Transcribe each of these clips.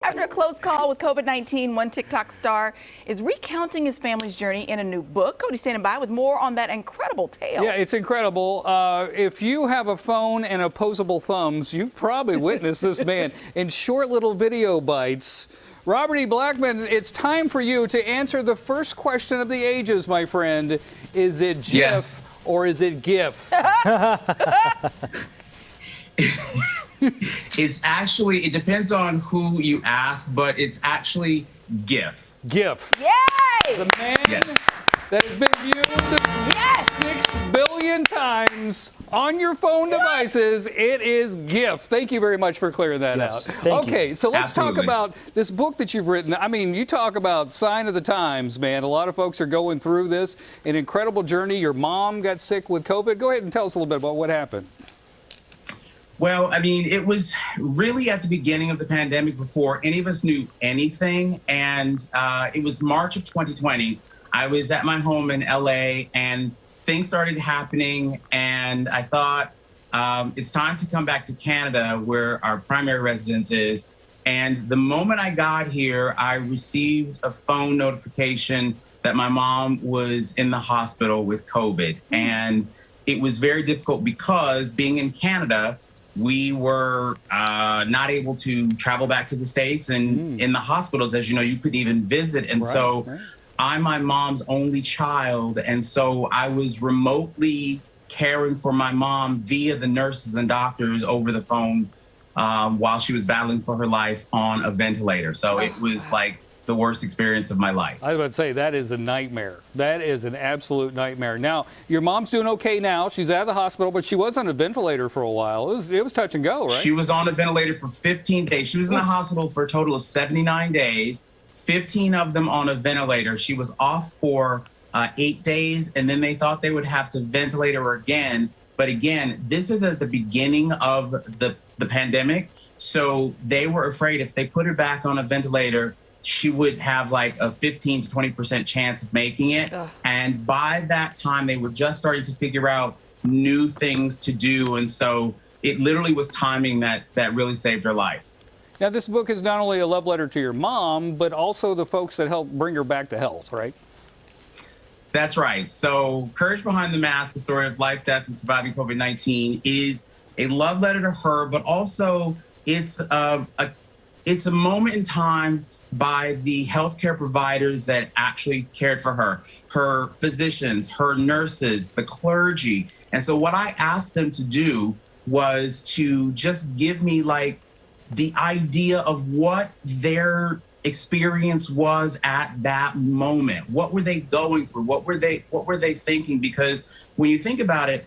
After a close call with COVID-19, one TikTok star is recounting his family's journey in a new book. Cody standing by with more on that incredible tale. Yeah, it's incredible. If you have a phone and opposable thumbs, you've probably witnessed this man in short little video bites. Robert E. Blackmon, it's time for you to answer the first question of the ages, my friend. Is it GIF Yes. or is it GIF? It's actually, it depends on who you ask, but it's actually GIF. GIF. Yay! The man Yes. that has been viewed 6 billion times on your phone devices. It is GIF. Thank you very much for clearing that out. Okay, so let's talk about this book that you've written. I mean, you talk about sign of the times, man. A lot of folks are going through this. An incredible journey. Your mom got sick with COVID. Go ahead and tell us a little bit about what happened. Well, I mean, it was really at the beginning of the pandemic before any of us knew anything. And it was March of 2020. I was at my home in LA and things started happening. And I thought it's time to come back to Canada where our primary residence is. And the moment I got here, I received a phone notification that my mom was in the hospital with COVID. And it was very difficult because being in Canada, we were not able to travel back to the States, and in the hospitals, as you know, you couldn't even visit. And I'm my mom's only child. And so I was remotely caring for my mom via the nurses and doctors over the phone while she was battling for her life on a ventilator. So it was like the worst experience of my life. I was about to say, that is a nightmare. That is an absolute nightmare. Now, your mom's doing okay now. She's out of the hospital, but she was on a ventilator for a while. It was touch and go, right? She was on a ventilator for 15 days. She was in the hospital for a total of 79 days, 15 of them on a ventilator. She was off for 8 days, and then they thought they would have to ventilate her again. But again, this is at the beginning of the pandemic. So they were afraid if they put her back on a ventilator, she would have like a 15 to 20% chance of making it. And by that time, they were just starting to figure out new things to do. And so it literally was timing that really saved her life. Now, this book is not only a love letter to your mom, but also the folks that helped bring her back to health, right? That's right. So Courage Behind the Mask, the story of life, death, and surviving COVID-19 is a love letter to her, but also it's a moment in time by the healthcare providers that actually cared for her physicians, her nurses, the clergy. And so what I asked them to do was to just give me like the idea of what their experience was at that moment. What were they going through? What were they thinking? Because when you think about it,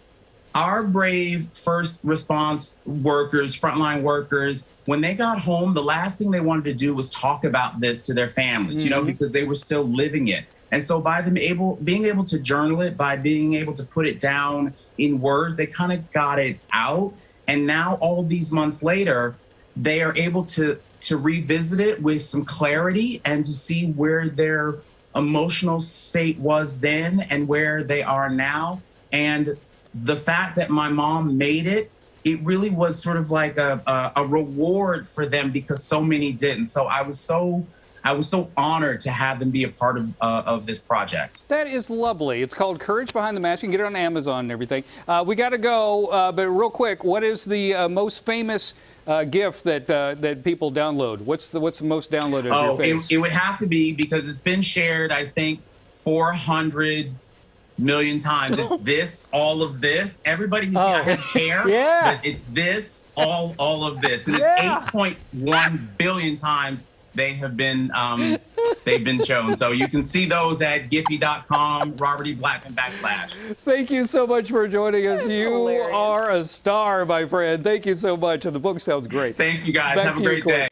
our brave first response workers, frontline workers, when they got home, the last thing they wanted to do was talk about this to their families, you know, because they were still living it. And so by them being able to journal it, by being able to put it down in words, they kind of got it out. And now all these months later, they are able to revisit it with some clarity and to see where their emotional state was then and where they are now. And the fact that my mom made it, it really was sort of like a reward for them because so many didn't. So I was so honored to have them be a part of this project. That is lovely. It's called Courage Behind the Mask. You can get it on Amazon and everything. We got to go, but real quick, what is the most famous GIF that people download? What's the most downloaded of your face? It would have to be, because it's been shared, I think, 400 million times. It's this, all of this. Everybody can see I have hair, but it's this, all of this. And it's 8.1 billion times they've been shown. So you can see those at Giphy.com, Robert E. Blackmon /. Thank you so much for joining us. You are a star, my friend. Thank you so much. And the book sounds great. Thank you, guys. Have a great day.